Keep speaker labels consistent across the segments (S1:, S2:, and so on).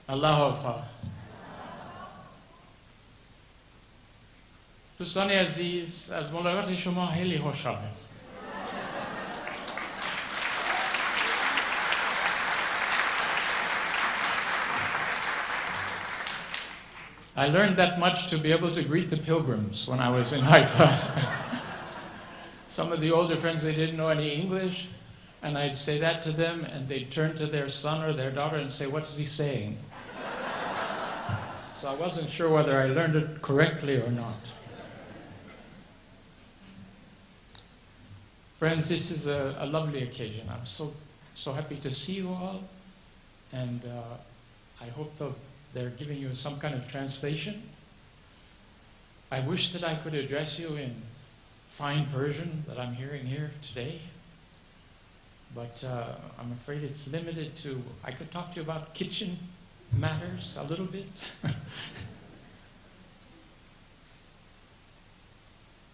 S1: الله أكبر. دوستان عزیز، از ملاقات شما خیلی خوشحالم. I learned that much to be able to greet the pilgrims when I was in Haifa. Some of the older friends, they didn't know any English, and I'd say that to them, and they'd turn to their son or their daughter and say, "What is he saying?" So I wasn't sure whether I learned it correctly or not. Friends, this is a lovely occasion. I'm so happy to see you all, and I hope they're giving you some kind of translation. I wish that I could address you in fine Persian that I'm hearing here today, but I'm afraid it's limited to, I could talk to you about kitchen matters a little bit.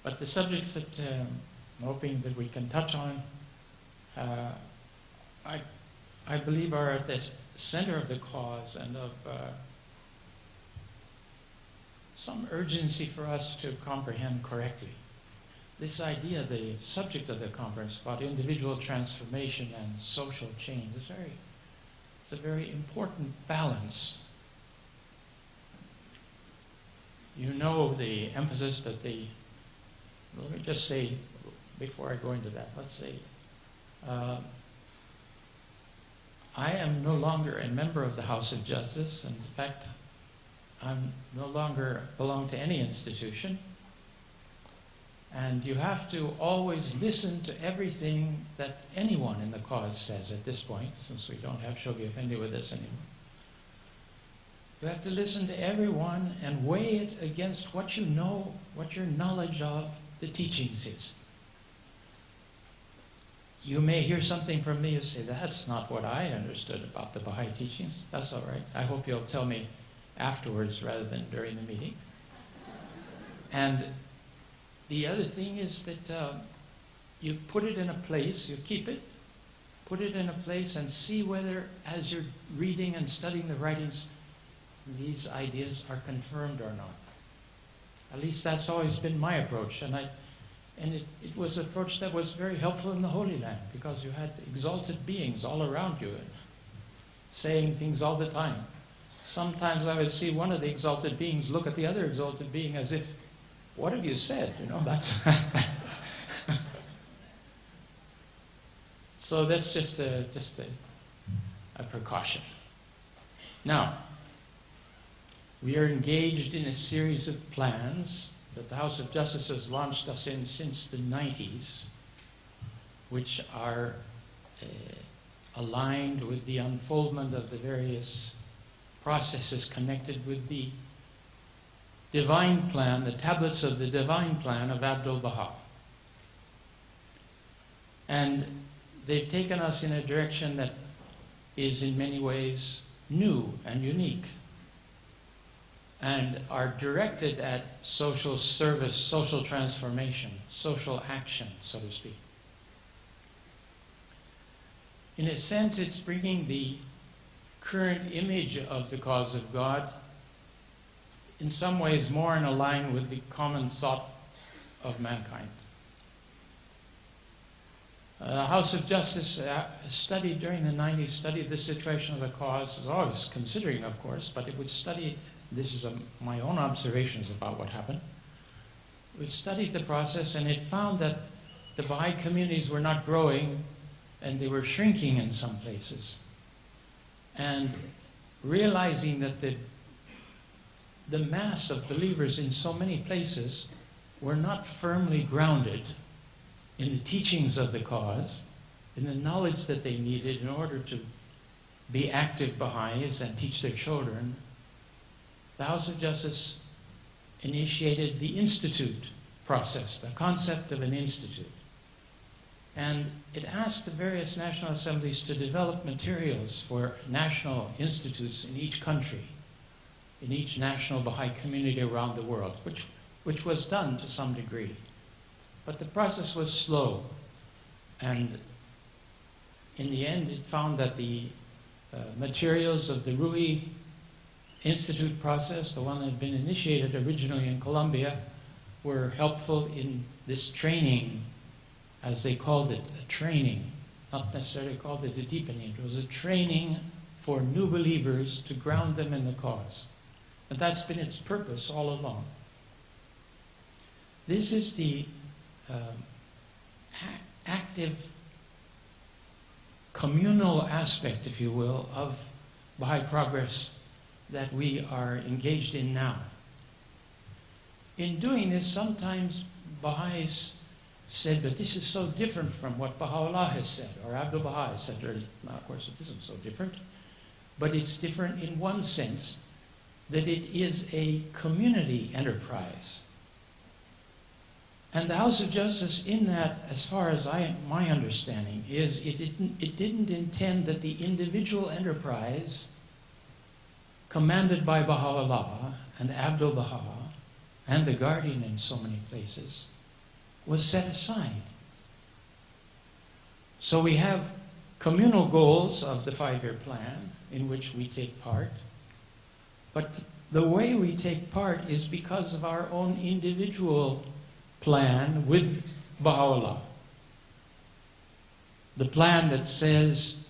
S1: But the subjects that I'm hoping that we can touch on, I believe are at the center of the cause and of some urgency for us to comprehend correctly. This idea, the subject of the conference about individual transformation and social change, is a very important balance. You know the emphasis that let me just say, before I go into that, let's say, I am no longer a member of the House of Justice, and in fact, I'm no longer belong to any institution. And you have to always listen to everything that anyone in the cause says at this point, since we don't have Shoghi Effendi with us anymore. You have to listen to everyone and weigh it against what you know, what your knowledge of the teachings is. You may hear something from me and say, "That's not what I understood about the Baha'i teachings." That's all right. I hope you'll tell me afterwards rather than during the meeting. And the other thing is that you put it in a place, you keep it, put it in a place and see whether, as you're reading and studying the writings, these ideas are confirmed or not. At least that's always been my approach. And it was an approach that was very helpful in the Holy Land, because you had exalted beings all around you and saying things all the time. Sometimes I would see one of the exalted beings look at the other exalted being as if, "What have you said?" That's so that's just a precaution. Now, we are engaged in a series of plans that the House of Justice has launched us in since the 90s, which are aligned with the unfoldment of the various processes connected with the divine plan, the tablets of the divine plan of Abdul Baha. And they've taken us in a direction that is in many ways new and unique, and are directed at social service, social transformation, social action, so to speak. In a sense, it's bringing the current image of the cause of God in some ways more in line with the common thought of mankind. The House of Justice studied during the 90s, studied the situation of the cause, always considering, of course, but it would study, this is my own observations about what happened. It studied the process, and it found that the Baha'i communities were not growing, and they were shrinking in some places. And realizing that the mass of believers in so many places were not firmly grounded in the teachings of the cause, in the knowledge that they needed in order to be active Baha'is and teach their children, the House of Justice initiated the institute process, the concept of an institute. And it asked the various national assemblies to develop materials for national institutes in each country, in each national Baha'i community around the world, which was done to some degree. But the process was slow, and in the end it found that the materials of the Ruhi Institute process, the one that had been initiated originally in Colombia, were helpful in this training, as they called it, a training, not necessarily called it a deepening. It was a training for new believers to ground them in the cause. And that's been its purpose all along. This is the active communal aspect, if you will, of Baha'i progress that we are engaged in now. In doing this, sometimes Baha'is said, but this is so different from what Baha'u'llah has said, or Abdul Baha has said. Now, of course, it isn't so different, but it's different in one sense, that it is a community enterprise. And the House of Justice in that, as far as my understanding, is it didn't intend that the individual enterprise commanded by Baha'u'llah and Abdul Baha and the Guardian in so many places was set aside. So we have communal goals of the 5-year plan in which we take part, but the way we take part is because of our own individual plan with Baha'u'llah. The plan that says,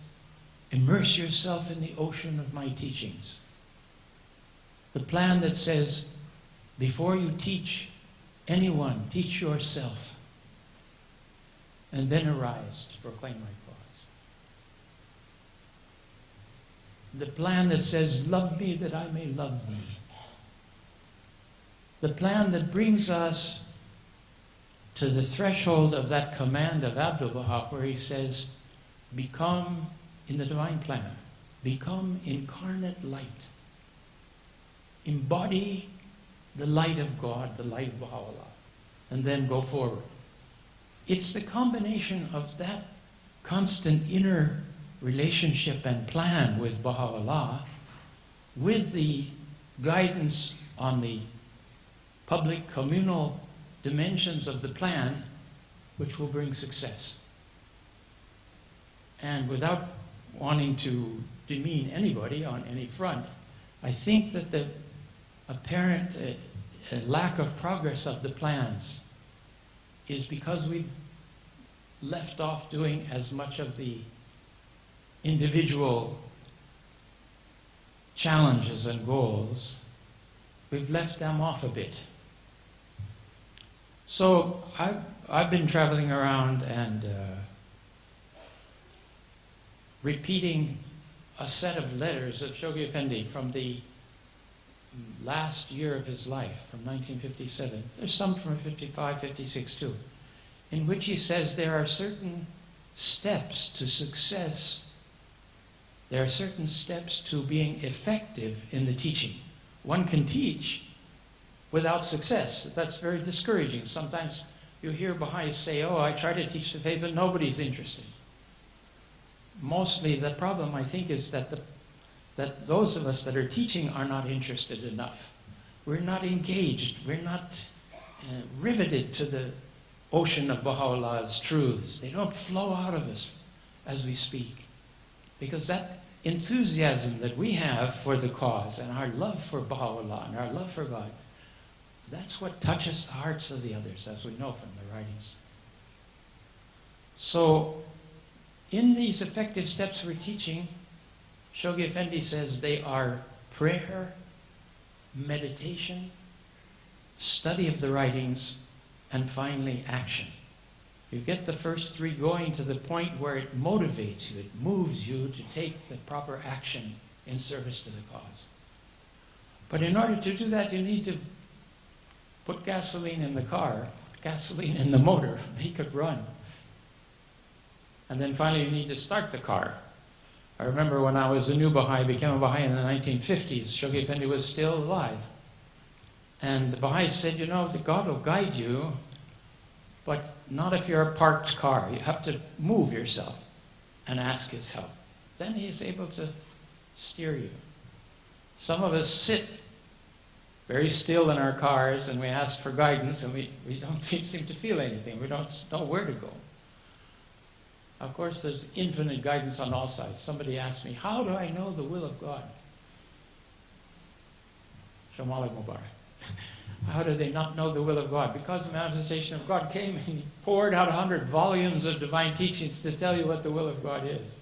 S1: immerse yourself in the ocean of my teachings. The plan that says, before you teach anyone, teach yourself, and then arise to proclaim my cause. The plan that says, love me that I may love thee. The plan that brings us to the threshold of that command of Abdul Baha, where he says, become, in the divine plan, become incarnate light. Embody the light of God, the light of Baha'u'llah, and then go forward. It's the combination of that constant inner relationship and plan with Baha'u'llah, with the guidance on the public communal dimensions of the plan, which will bring success. And without wanting to demean anybody on any front, I think that the apparent lack of progress of the plans is because we've left off doing as much of the individual challenges and goals. We've left them off a bit. So I've been traveling around and repeating a set of letters of Shoghi Effendi from the last year of his life, from 1957. There's some from 55, 56 too, in which he says there are certain steps to success. There are certain steps to being effective in the teaching. One can teach without success. That's very discouraging. Sometimes you hear Baha'is say, oh, I try to teach the faith, but nobody's interested. Mostly the problem, I think, is that those of us that are teaching are not interested enough. We're not engaged. We're not riveted to the ocean of Baha'u'llah's truths. They don't flow out of us as we speak. Because that enthusiasm that we have for the cause and our love for Baha'u'llah and our love for God, that's what touches the hearts of the others, as we know from the writings. So, in these effective steps for teaching, Shoghi Effendi says they are prayer, meditation, study of the writings, and finally action. You get the first three going to the point where it motivates you, it moves you to take the proper action in service to the cause. But in order to do that, you need to put gasoline in the car, gasoline in the motor, make it run. And then finally you need to start the car. I remember when I was a new Baha'i, became a Baha'i in the 1950s, Shoghi Effendi was still alive. And the Baha'i said, you know, that God will guide you, but not if you're a parked car. You have to move yourself and ask his help. Then he's able to steer you. Some of us sit very still in our cars and we ask for guidance and we don't seem to feel anything. We don't know where to go. Of course, there's infinite guidance on all sides. Somebody asked me, how do I know the will of God? Shamalik Mubarak. How do they not know the will of God? Because the manifestation of God came and he poured out 100 volumes of divine teachings to tell you what the will of God is.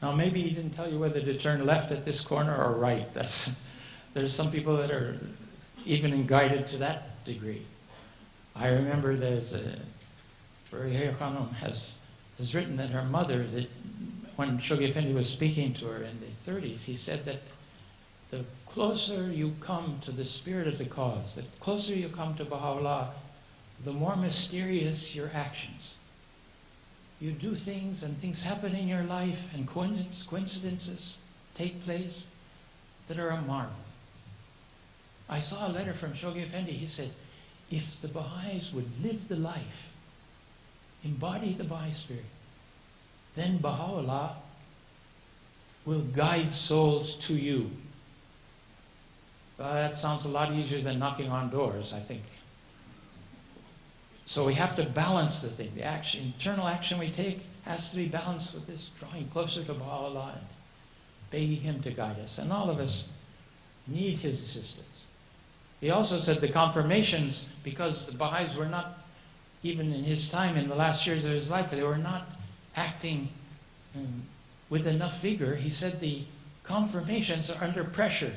S1: Now maybe he didn't tell you whether to turn left at this corner or right. There's some people that are even guided to that degree. I remember there's a Bahá'í Khanum has written that her mother, that when Shoghi Effendi was speaking to her in the 30s, he said that the closer you come to the spirit of the cause, the closer you come to Baha'u'llah, the more mysterious your actions. You do things and things happen in your life and coincidences take place that are a marvel. I saw a letter from Shoghi Effendi. He said, if the Baha'is would live the life, embody the Baha'i spirit, then Baha'u'llah will guide souls to you. That sounds a lot easier than knocking on doors, I think. So we have to balance the thing. The action, internal action we take has to be balanced with this drawing closer to Baha'u'llah and begging him to guide us. And all of us need his assistance. He also said the confirmations, because the Baha'is were not, even in his time, in the last years of his life, they were not acting with enough vigor. He said the confirmations are under pressure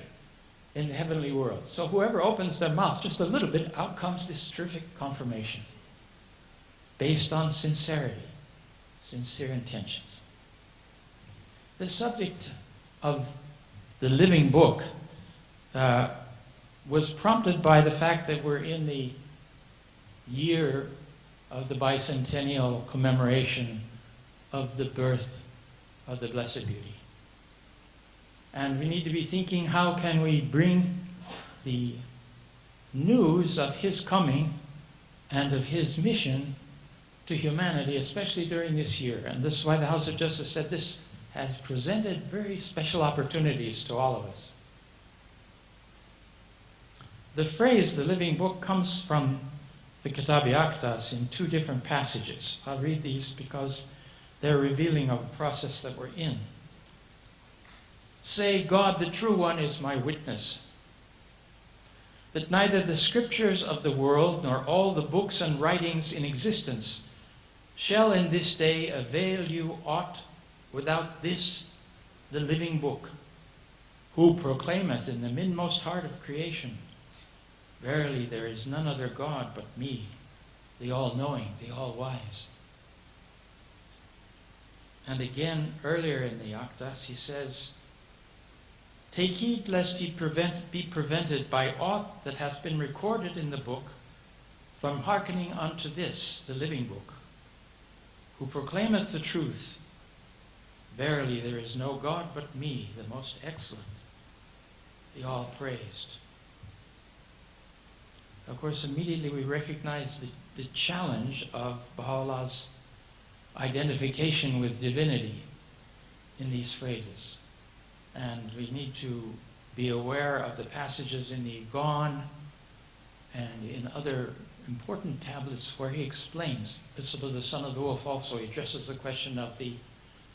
S1: in the heavenly world. So whoever opens their mouth just a little bit, out comes this terrific confirmation based on sincerity, sincere intentions. The subject of the living book was prompted by the fact that we're in the year of the bicentennial commemoration of the birth of the Blessed Beauty. And we need to be thinking, how can we bring the news of his coming and of his mission to humanity, especially during this year. And this is why the House of Justice said this has presented very special opportunities to all of us. The phrase, the living book, comes from the Kitab-i Aqdas in two different passages. I'll read these because they're revealing of a process that we're in. Say, God, the true one, is my witness, that neither the scriptures of the world nor all the books and writings in existence shall in this day avail you aught without this, the living book, who proclaimeth in the inmost heart of creation, verily there is none other God but me, the all-knowing, the all-wise. And again, earlier in the Aqdas, he says, take heed lest ye be prevented by aught that hath been recorded in the book from hearkening unto this, the living book, who proclaimeth the truth. Verily there is no God but me, the most excellent, the all-praised. Of course, immediately we recognize the challenge of Baha'u'llah's identification with divinity in these phrases. And we need to be aware of the passages in the Gone and in other important tablets where he explains. Epistle to the Son of the Wolf also, he addresses the question of the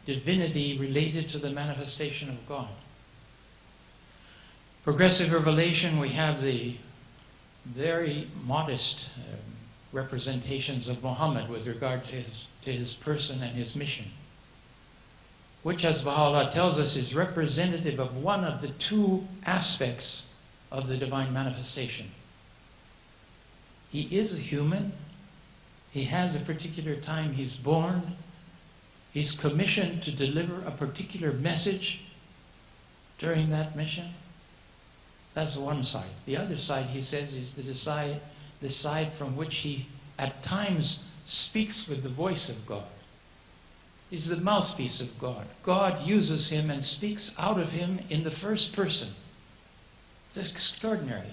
S1: divinity related to the manifestation of God. Progressive revelation, we have the very modest representations of Muhammad with regard to his person and his mission, which, as Baha'u'llah tells us, is representative of one of the two aspects of the divine manifestation. He is a human. He has a particular time he's born. He's commissioned to deliver a particular message during that mission. That's one side. The other side, he says, is the side from which he at times speaks with the voice of God. He's the mouthpiece of God. God uses him and speaks out of him in the first person. It's extraordinary.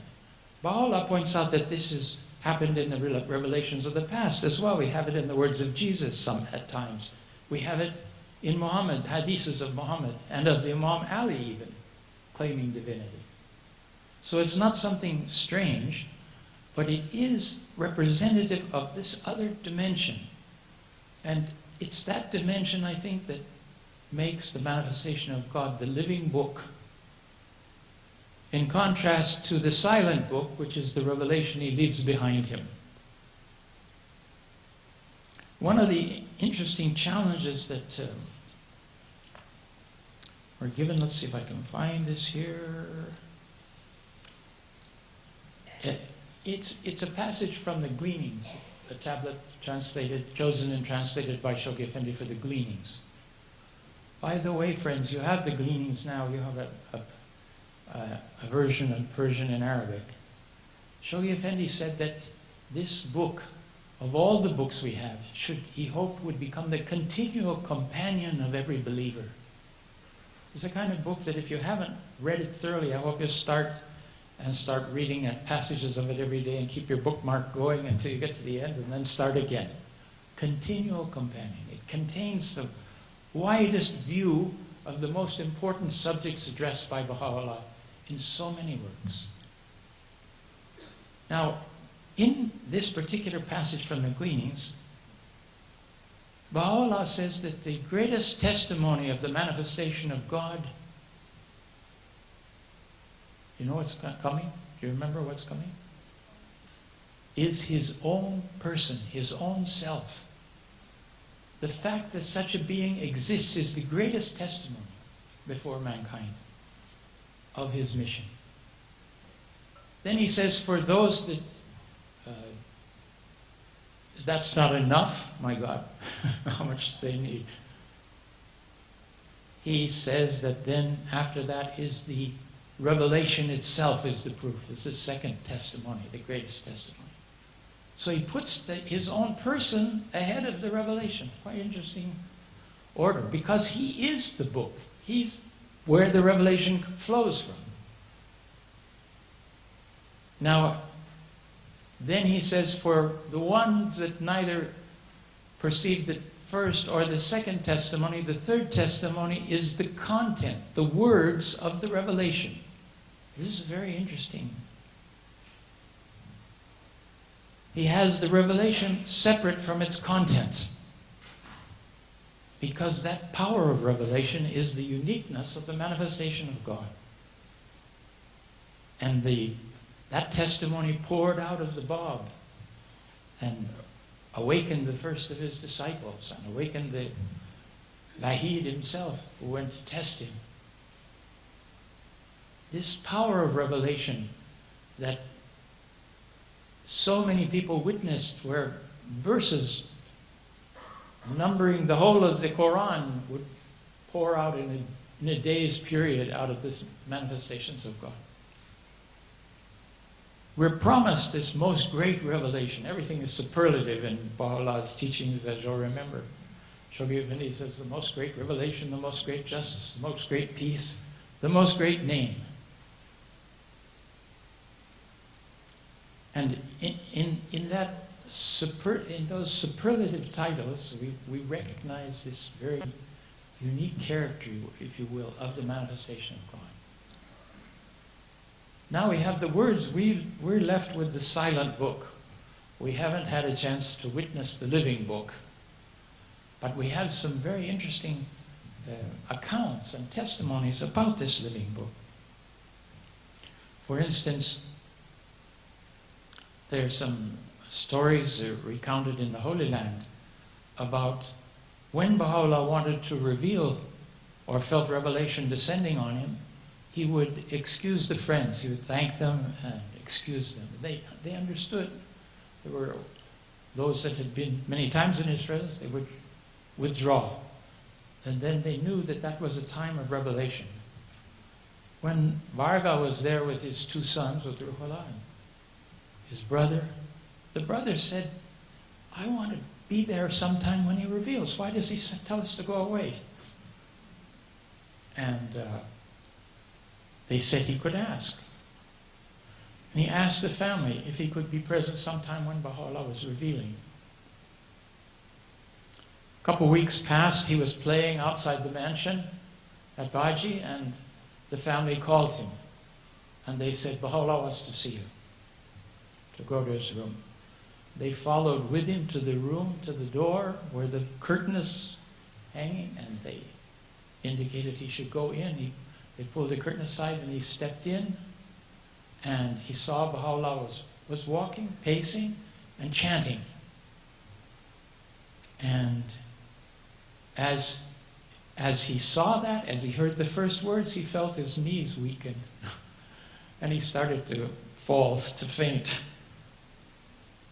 S1: Baha'u'llah points out that this has happened in the revelations of the past as well. We have it in the words of Jesus at times. We have it in Muhammad, hadiths of Muhammad, and of the Imam Ali even, claiming divinity. So it's not something strange, but it is representative of this other dimension. And it's that dimension, I think, that makes the manifestation of God the living book. in contrast to the silent book, which is the revelation he leaves behind him. One of the interesting challenges that we're given, let's see if I can find this here. It's a passage from the Gleanings, a tablet chosen and translated by Shoghi Effendi for the Gleanings. By the way, friends, you have the Gleanings now. You have a version of Persian and Arabic. Shoghi Effendi said that this book, of all the books we have, he hoped would become the continual companion of every believer. It's a kind of book that if you haven't read it thoroughly, I hope you'll start reading passages of it every day and keep your bookmark going until you get to the end and then start again. Continual companion. It contains the widest view of the most important subjects addressed by Baha'u'llah in so many works. Now, in this particular passage from the Gleanings, Baha'u'llah says that the greatest testimony of the manifestation of God, you know what's coming? Do you remember what's coming? Is his own person, his own self. The fact that such a being exists is the greatest testimony before mankind of his mission. Then he says, for those that that's not enough, my God, how much they need. He says that then after that is the revelation itself is the proof. It's the second testimony, the greatest testimony. So he puts his own person ahead of the revelation. Quite interesting order, because he is the book. He's where the revelation flows from. Now, then he says, for the ones that neither perceived the first or the second testimony, the third testimony is the content, the words of the revelation. This is very interesting. He has the revelation separate from its contents, because that power of revelation is the uniqueness of the manifestation of God. And that testimony poured out of the Bab and awakened the first of his disciples and awakened the Bahá'í himself who went to test him. This power of revelation that so many people witnessed, where verses numbering the whole of the Quran would pour out in a day's period out of this manifestations of God. We're promised this most great revelation. Everything is superlative in Baha'u'llah's teachings, as you'll remember. Shoghi Effendi says the most great revelation, the most great justice, the most great peace, the most great name. And in those superlative titles, we recognize this very unique character, if you will, of the manifestation of God. Now we have the words. We're left with the silent book. We haven't had a chance to witness the living book. But we have some very interesting accounts and testimonies about this living book. For instance, there are some stories recounted in the Holy Land about when Baha'u'llah wanted to reveal or felt revelation descending on him, he would excuse the friends. He would thank them and excuse them. They understood. There were those that had been many times in his presence. They would withdraw. And then they knew that that was a time of revelation. When Varga was there with his two sons, with Ruhollah and his brother, the brother said, I want to be there sometime when he reveals. Why does he tell us to go away? And they said he could ask. And he asked the family if he could be present sometime when Baha'u'llah was revealing. A couple weeks passed, he was playing outside the mansion at Baji, and the family called him. And they said, Baha'u'llah wants to see you, to go to his room. They followed with him to the room, to the door, where the curtain is hanging, and they indicated he should go in. They pulled the curtain aside and he stepped in, and he saw Baha'u'llah was walking, pacing, and chanting. And as he saw that, as he heard the first words, he felt his knees weaken. And he started to fall, to faint.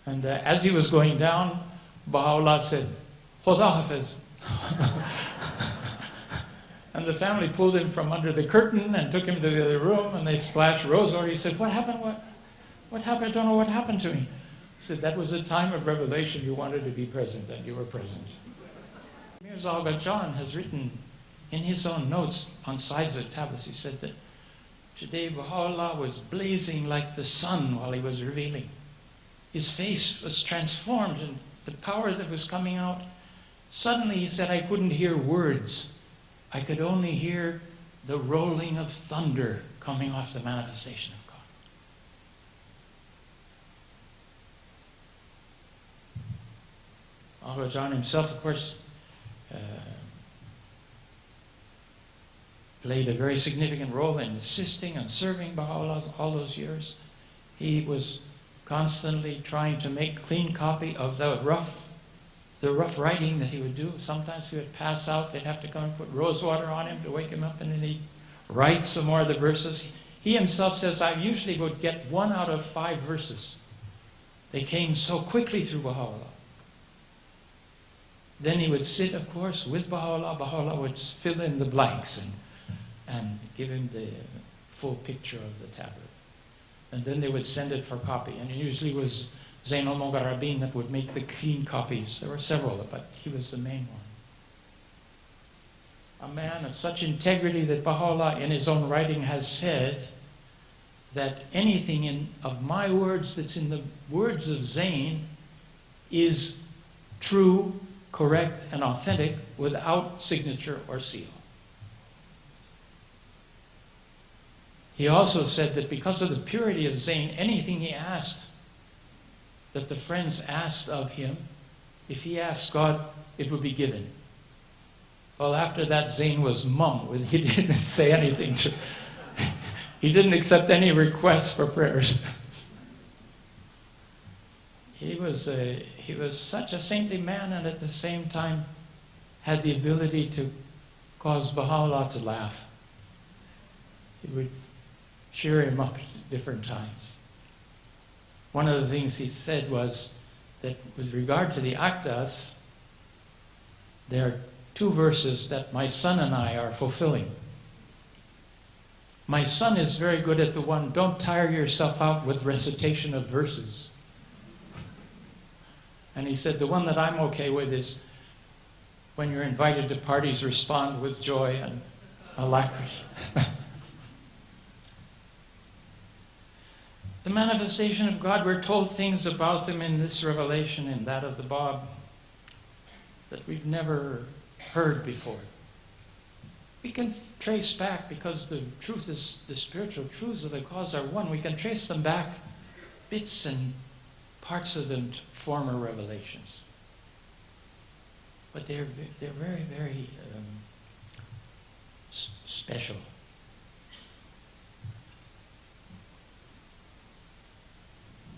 S1: And as he was going down, Baha'u'llah said, "Khuda Hafiz." And the family pulled him from under the curtain and took him to the other room, and they splashed rose water. He said, "What happened? What happened? I don't know what happened to me." He said, "That was a time of revelation. You wanted to be present, and you were present." Mirza Agha John has written in his own notes on sides of tablets, he said that today Baha'u'llah was blazing like the sun while he was revealing. His face was transformed, and the power that was coming out. Suddenly, he said, I couldn't hear words. I could only hear the rolling of thunder coming off the manifestation of God. Agha John himself, of course, played a very significant role in assisting and serving Baha'u'llah all those years. He was constantly trying to make clean copy of the rough writing that he would do. Sometimes he would pass out. They'd have to come and put rose water on him to wake him up, and then he'd write some more of the verses. He himself says, I usually would get 1 out of 5 verses. They came so quickly through Baha'u'llah. Then he would sit, of course, with Baha'u'llah. Baha'u'llah would fill in the blanks and give him the full picture of the tablet. And then they would send it for copy. And it usually was Zain al-Mugarrabin that would make the clean copies. There were several, but he was the main one. A man of such integrity that Baha'u'llah in his own writing has said that anything of my words that's in the words of Zain is true, correct, and authentic without signature or seal. He also said that because of the purity of Zain, anything he asked, that the friends asked of him, if he asked God, it would be given. Well, after that, Zain was mum. He didn't say anything. He didn't accept any requests for prayers. He was such a saintly man, and at the same time had the ability to cause Baha'u'llah to laugh. He would cheer him up at different times. One of the things he said was that with regard to the Akdas, there are 2 verses that my son and I are fulfilling. My son is very good at the one, don't tire yourself out with recitation of verses. And he said the one that I'm okay with is when you're invited to parties, respond with joy and alacrity. The manifestation of God, we're told things about him in this revelation and that of the Bab that we've never heard before. We can trace back, because the truth is, the spiritual truths of the cause are one, we can trace them back, bits and parts of them, to former revelations. But they're very, very special.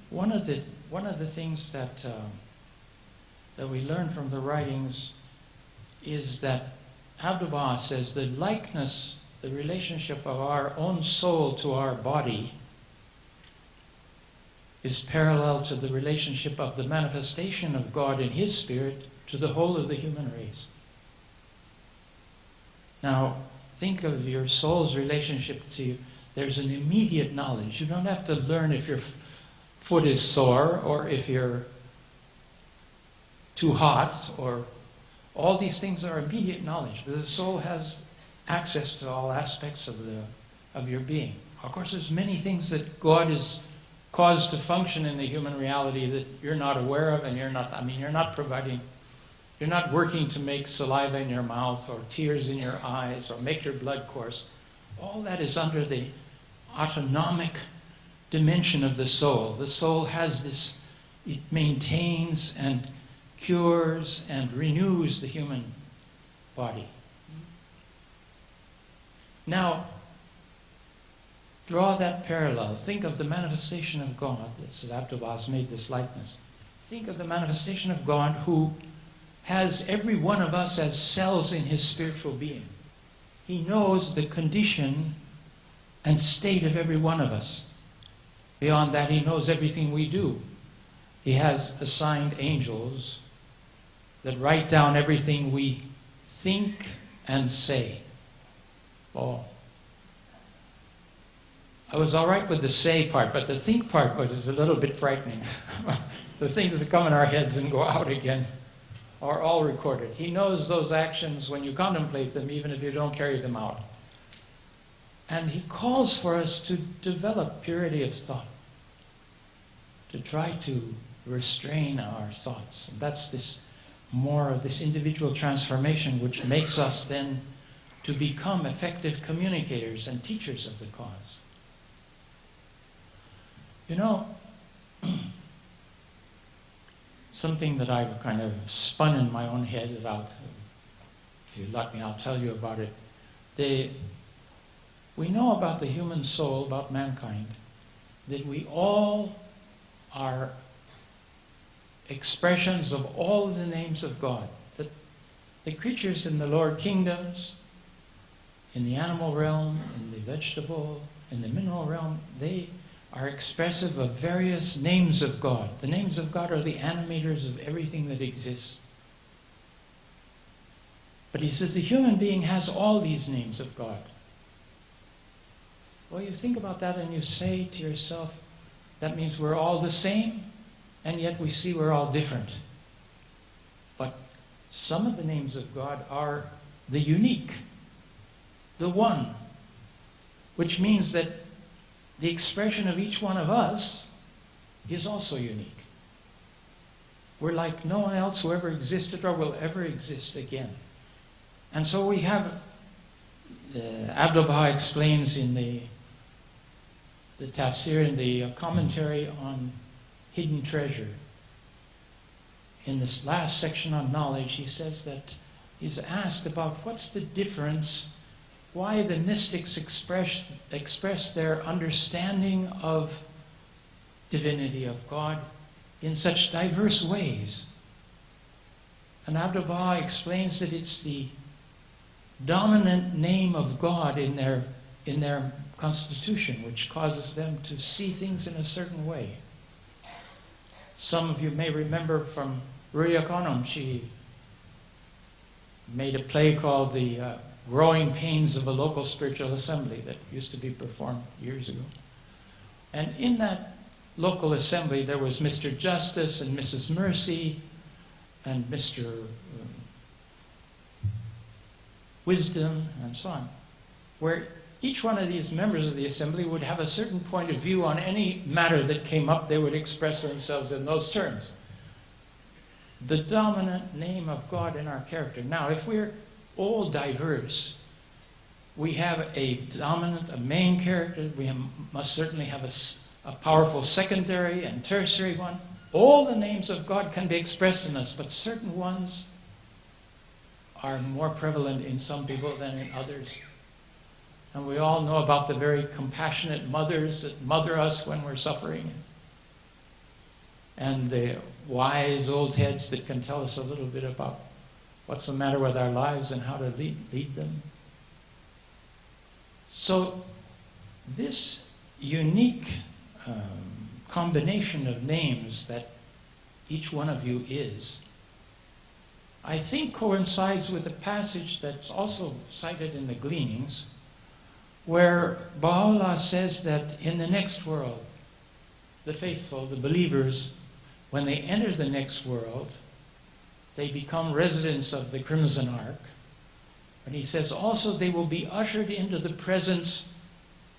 S1: One of the things that we learn from the writings is that Abdu'l-Baha says the likeness, the relationship of our own soul to our body is parallel to the relationship of the manifestation of God in His Spirit to the whole of the human race. Now, think of your soul's relationship to you. There's an immediate knowledge. You don't have to learn if your foot is sore or if you're too hot, or all these things are immediate knowledge. The soul has access to all aspects of your being. Of course, there's many things that God has caused to function in the human reality that you're not aware of, and you're not working to make saliva in your mouth or tears in your eyes or make your blood course. All that is under the autonomic dimension of the soul. The soul has this, it maintains and cures and renews the human body. Now, Draw that parallel. Think of the manifestation of God. As Abdu'l-Baha has made this likeness. Think of the manifestation of God who has every one of us as cells in his spiritual being. He knows the condition and state of every one of us. Beyond that, he knows everything we do. He has assigned angels that write down everything we think and say. Oh. I was all right with the say part, but the think part was a little bit frightening. The things that come in our heads and go out again are all recorded. He knows those actions when you contemplate them, even if you don't carry them out. And he calls for us to develop purity of thought, to try to restrain our thoughts. And that's this more of this individual transformation which makes us then to become effective communicators and teachers of the cause. You know, something that I've kind of spun in my own head about, if you let me, I'll tell you about it. We know about the human soul, about mankind, that we all are expressions of all the names of God. That the creatures in the lower kingdoms, in the animal realm, in the vegetable, in the mineral realm, they are expressive of various names of God. The names of God are the animators of everything that exists. But he says the human being has all these names of God. Well, you think about that and you say to yourself, that means we're all the same, and yet we see we're all different. But some of the names of God are the unique, the one, which means that the expression of each one of us is also unique. We're like no one else who ever existed or will ever exist again. And so we have, Abdu'l-Baha explains in the tafsir, in the commentary on hidden treasure, in this last section on knowledge, he says that he's asked about what's the difference, why the mystics express their understanding of divinity of God in such diverse ways. And Abdu'l-Baha explains that it's the dominant name of God in their constitution which causes them to see things in a certain way. Some of you may remember from Ruya Khanum, she made a play called The Growing Pains of a Local Spiritual Assembly that used to be performed years ago. And in that local assembly there was Mr. Justice and Mrs. Mercy and Mr. Wisdom and so on, where each one of these members of the assembly would have a certain point of view on any matter that came up. They would express themselves in those terms. The dominant name of God in our character. Now, if we're all diverse, we have a dominant, a main character. We must certainly have a powerful secondary and tertiary one. All the names of God can be expressed in us, but certain ones are more prevalent in some people than in others. And we all know about the very compassionate mothers that mother us when we're suffering, and the wise old heads that can tell us a little bit about what's the matter with our lives and how to lead them. So this unique combination of names that each one of you is, I think coincides with a passage that's also cited in the Gleanings, where Baha'u'llah says that in the next world, the faithful, the believers, when they enter the next world, they become residents of the Crimson Ark. And he says also they will be ushered into the presence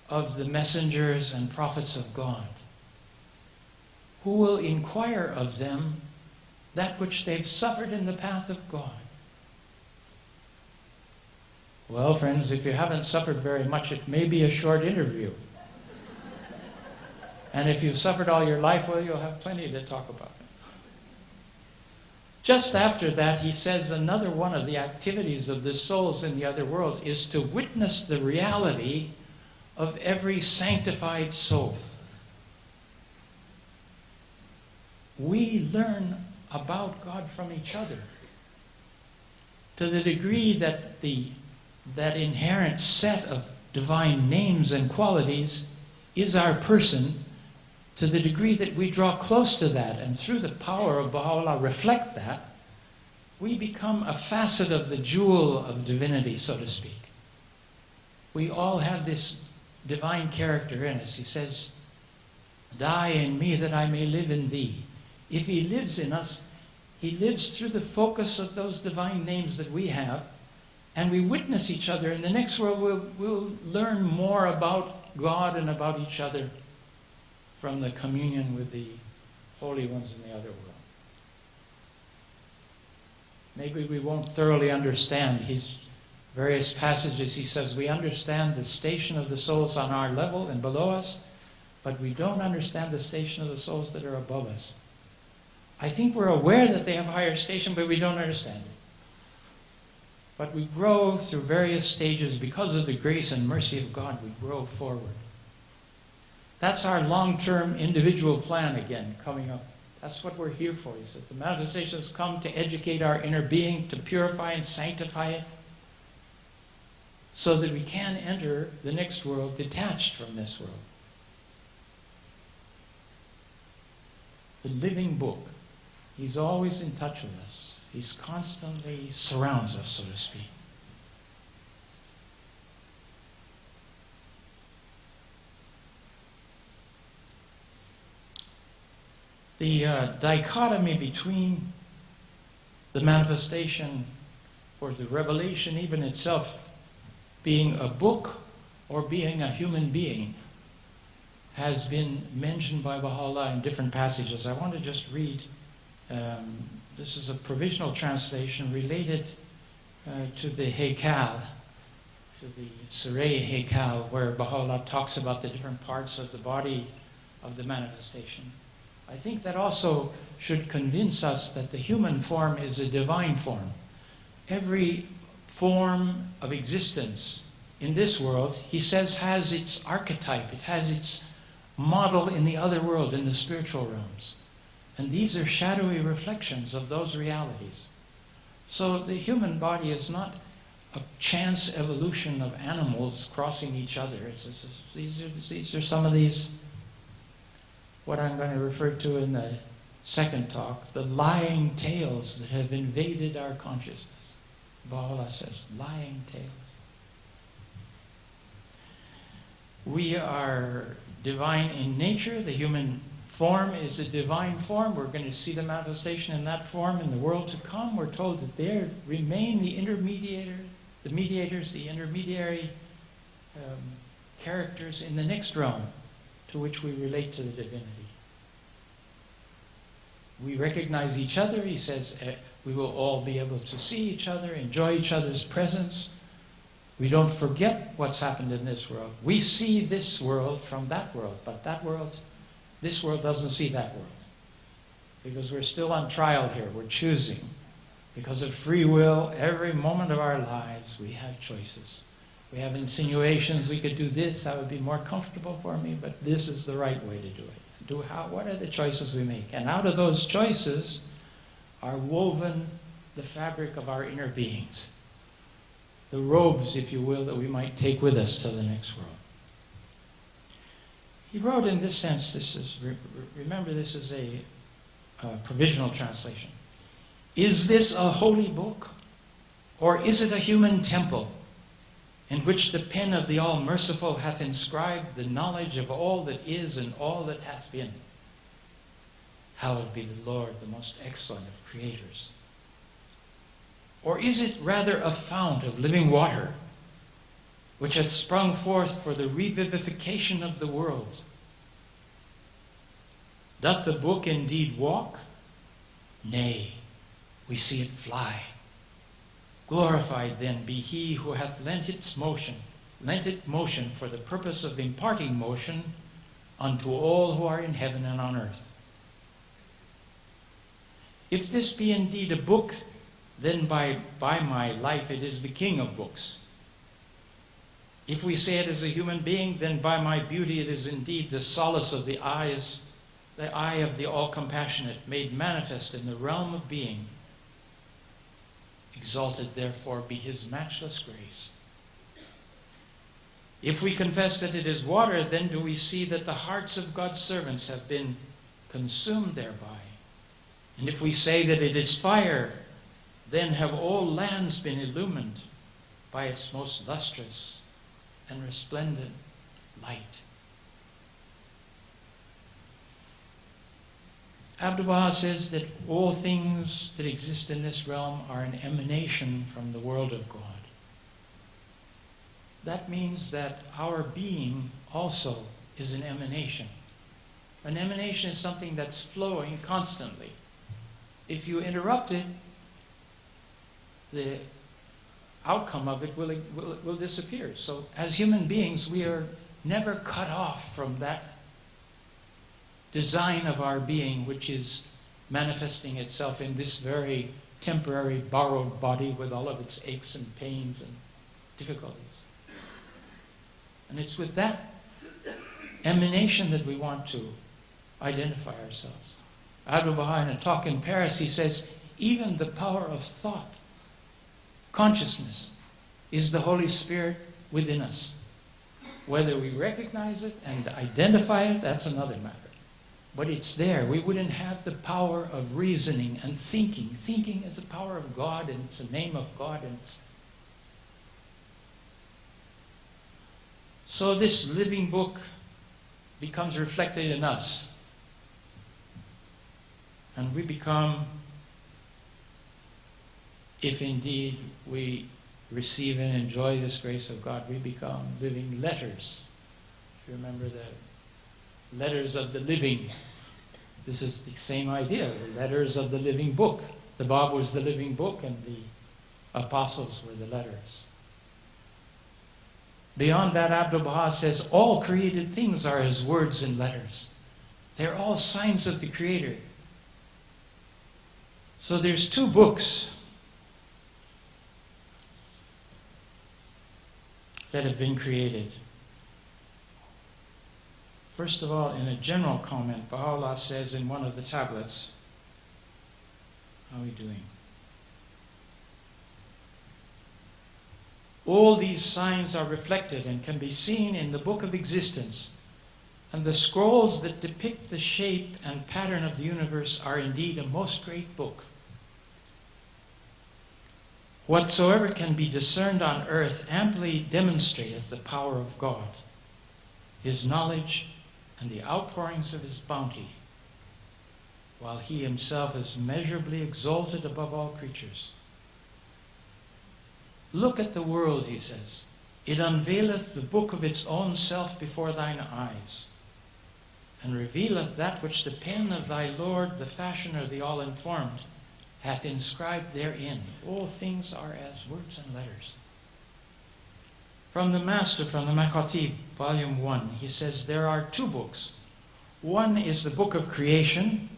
S1: of the messengers and prophets of God, who will inquire of them that which they've suffered in the path of God. Well, friends, if you haven't suffered very much, it may be a short interview. And if you've suffered all your life, well, you'll have plenty to talk about. Just after that, he says another one of the activities of the souls in the other world is to witness the reality of every sanctified soul. We learn about God from each other to the degree that that inherent set of divine names and qualities is our person, to the degree that we draw close to that and through the power of Baha'u'llah reflect that, we become a facet of the jewel of divinity, so to speak. We all have this divine character in us. He says, "Die in me that I may live in thee." If he lives in us, he lives through the focus of those divine names that we have, and we witness each other. In the next world, we'll learn more about God and about each other from the communion with the holy ones in the other world. Maybe we won't thoroughly understand his various passages. He says we understand the station of the souls on our level and below us, but we don't understand the station of the souls that are above us. I think we're aware that they have a higher station, but we don't understand it. But we grow through various stages. Because of the grace and mercy of God, we grow forward. That's our long-term individual plan again, coming up. That's what we're here for. He says the manifestations come to educate our inner being, to purify and sanctify it, so that we can enter the next world detached from this world. The living book. He's always in touch with us. He's constantly surrounds us, so to speak. The dichotomy between the manifestation or the revelation even itself being a book or being a human being has been mentioned by Baha'u'llah in different passages. I want to just read. This is a provisional translation related to the Haykal, to the Surah Haykal, where Baha'u'llah talks about the different parts of the body of the manifestation. I think that also should convince us that the human form is a divine form. Every form of existence in this world, he says, has its archetype. It has its model in the other world, in the spiritual realms. And these are shadowy reflections of those realities. So the human body is not a chance evolution of animals crossing each other. These are some of these, what I'm going to refer to in the second talk, the lying tales that have invaded our consciousness. Baha'u'llah says, lying tales. We are divine in nature. The human form is a divine form. We're going to see the manifestation in that form in the world to come. We're told that there remain the mediators, the intermediary characters in the next realm to which we relate to the divinity. We recognize each other. He says we will all be able to see each other, enjoy each other's presence. We don't forget what's happened in this world. We see this world from that world, but this world doesn't see that world. Because we're still on trial here. We're choosing. Because of free will, every moment of our lives, we have choices. We have insinuations. We could do this. That would be more comfortable for me, but this is the right way to do it. What are the choices we make? And out of those choices are woven the fabric of our inner beings. The robes, if you will, that we might take with us to the next world. He wrote in this sense, remember this is a provisional translation. Is this a holy book? Or is it a human temple in which the pen of the All-Merciful hath inscribed the knowledge of all that is and all that hath been? Hallowed be the Lord, the most excellent of creators. Or is it rather a fount of living water, which hath sprung forth for the revivification of the world? Doth the book indeed walk? Nay, we see it fly. Glorified then be he who hath lent it motion for the purpose of imparting motion unto all who are in heaven and on earth. If this be indeed a book, then by my life it is the king of books. If we say it as a human being, then by my beauty it is indeed the solace of the eyes, the eye of the all-compassionate, made manifest in the realm of being. Exalted, therefore, be his matchless grace. If we confess that it is water, then do we see that the hearts of God's servants have been consumed thereby. And if we say that it is fire, then have all lands been illumined by its most lustrous and resplendent light. Abdu'l-Baha says that all things that exist in this realm are an emanation from the world of God. That means that our being also is an emanation. An emanation is something that's flowing constantly. If you interrupt it, the outcome of it will disappear. So as human beings, we are never cut off from that design of our being, which is manifesting itself in this very temporary borrowed body with all of its aches and pains and difficulties. And it's with that emanation that we want to identify ourselves. Abdu'l-Baha, in a talk in Paris, he says, even the power of thought, consciousness, is the Holy Spirit within us. Whether we recognize it and identify it, that's another matter. But it's there. We wouldn't have the power of reasoning and thinking. Thinking is the power of God, and it's the name of God. So this living book becomes reflected in us. And we become, if indeed we receive and enjoy this grace of God, we become living letters. If you remember the letters of the living, this is the same idea, the letters of the living book. The Bab was the living book and the apostles were the letters. Beyond that, Abdu'l-Baha says, all created things are his words and letters. They're all signs of the Creator. So there's two books that have been created. First of all, in a general comment, Baha'u'llah says in one of the tablets, how are we doing? All these signs are reflected and can be seen in the book of existence, and the scrolls that depict the shape and pattern of the universe are indeed a most great book. Whatsoever can be discerned on earth amply demonstrateth the power of God, his knowledge, and the outpourings of his bounty, while he himself is measurably exalted above all creatures. Look at the world, he says. It unveileth the book of its own self before thine eyes, and revealeth that which the pen of thy Lord, the fashioner, the all-informed, hath inscribed therein. All things are as words and letters. From the Master, from the Makhatib, Volume 1, he says there are two books. One is the book of creation,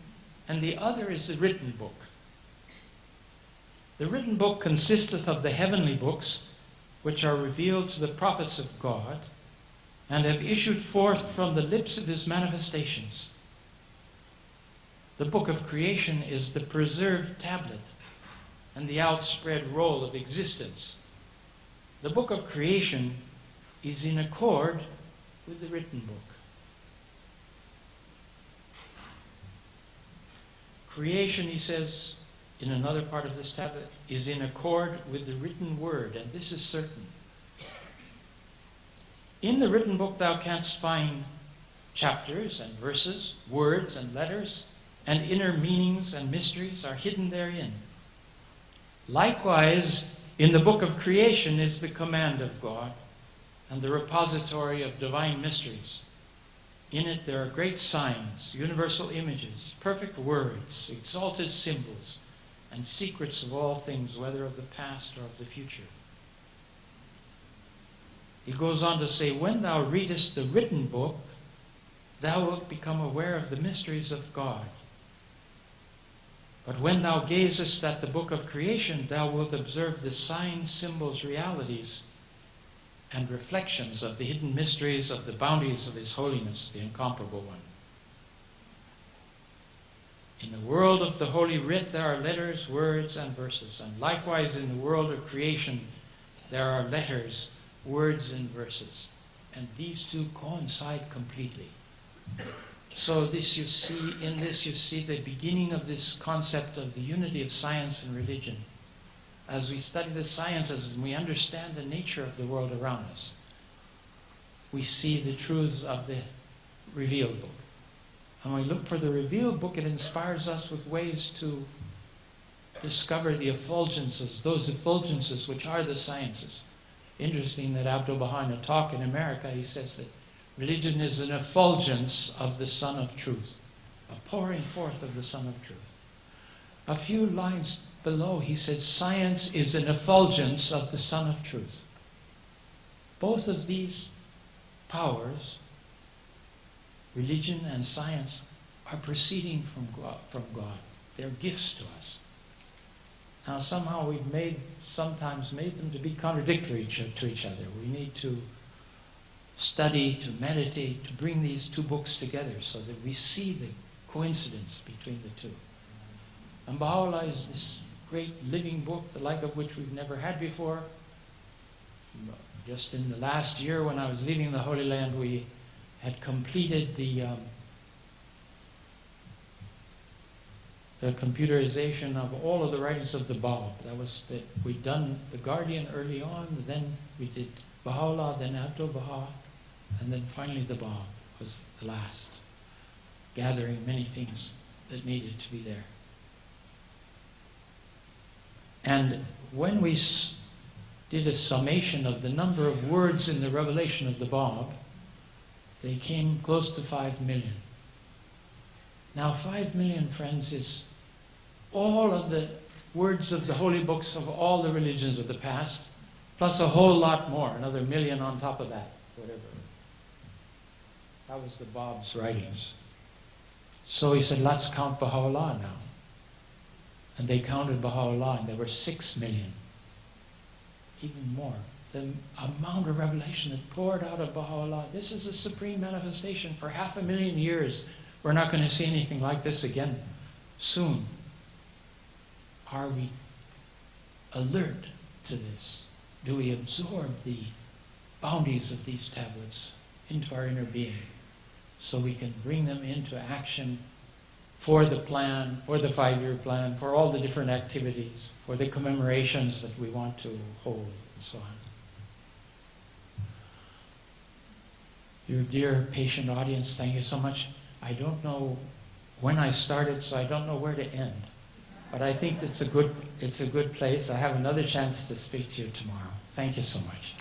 S1: and the other is the written book. The written book consisteth of the heavenly books, which are revealed to the prophets of God, and have issued forth from the lips of his manifestations. The book of creation is the preserved tablet and the outspread roll of existence. The book of creation is in accord with the written book. Creation, he says in another part of this tablet, is in accord with the written word, and this is certain. In the written book thou canst find chapters and verses, words and letters, and inner meanings and mysteries are hidden therein. Likewise, in the book of creation is the command of God and the repository of divine mysteries. In it there are great signs, universal images, perfect words, exalted symbols, and secrets of all things, whether of the past or of the future. He goes on to say, when thou readest the written book, thou wilt become aware of the mysteries of God. But when thou gazest at the book of creation, thou wilt observe the signs, symbols, realities, and reflections of the hidden mysteries of the bounties of His Holiness, the Incomparable One. In the world of the Holy Writ there are letters, words, and verses, and likewise in the world of creation there are letters, words, and verses, and these two coincide completely. So this you see the beginning of this concept of the unity of science and religion. As we study the sciences and we understand the nature of the world around us, we see the truths of the revealed book. And when we look for the revealed book, it inspires us with ways to discover the effulgences, those effulgences which are the sciences. Interesting that Abdu'l-Baha, in a talk in America, he says that religion is an effulgence of the Sun of Truth, a pouring forth of the Sun of Truth. A few lines below, he says, science is an effulgence of the Sun of Truth. Both of these powers, religion and science, are proceeding from God. They're gifts to us. Now somehow we've sometimes made them to be contradictory to each other. We need to study, to meditate, to bring these two books together so that we see the coincidence between the two. And Baha'u'llah is this great living book, the like of which we've never had before. Just in the last year when I was leaving the Holy Land, we had completed the computerization of all of the writings of the Bab. We'd done the Guardian early on, then we did Baha'u'llah, then Abdu'l-Baha, and then finally the Bab was the last, gathering many things that needed to be there. And when we did a summation of the number of words in the revelation of the Bab, they came close to 5 million. Now 5 million, friends, is all of the words of the holy books of all the religions of the past, plus a whole lot more, another million on top of that, whatever. That was the Bab's writings. So he said, let's count Baha'u'llah now. And they counted Baha'u'llah, and there were 6 million. Even more. The amount of revelation that poured out of Baha'u'llah, this is a supreme manifestation. For 500,000 years, we're not going to see anything like this again soon. Are we alert to this? Do we absorb the bounties of these tablets into our inner being so we can bring them into action for the plan, for the 5-year plan, for all the different activities, for the commemorations that we want to hold, and so on. Your dear patient audience, thank you so much. I don't know when I started, so I don't know where to end. But I think it's a good place. I have another chance to speak to you tomorrow. Thank you so much.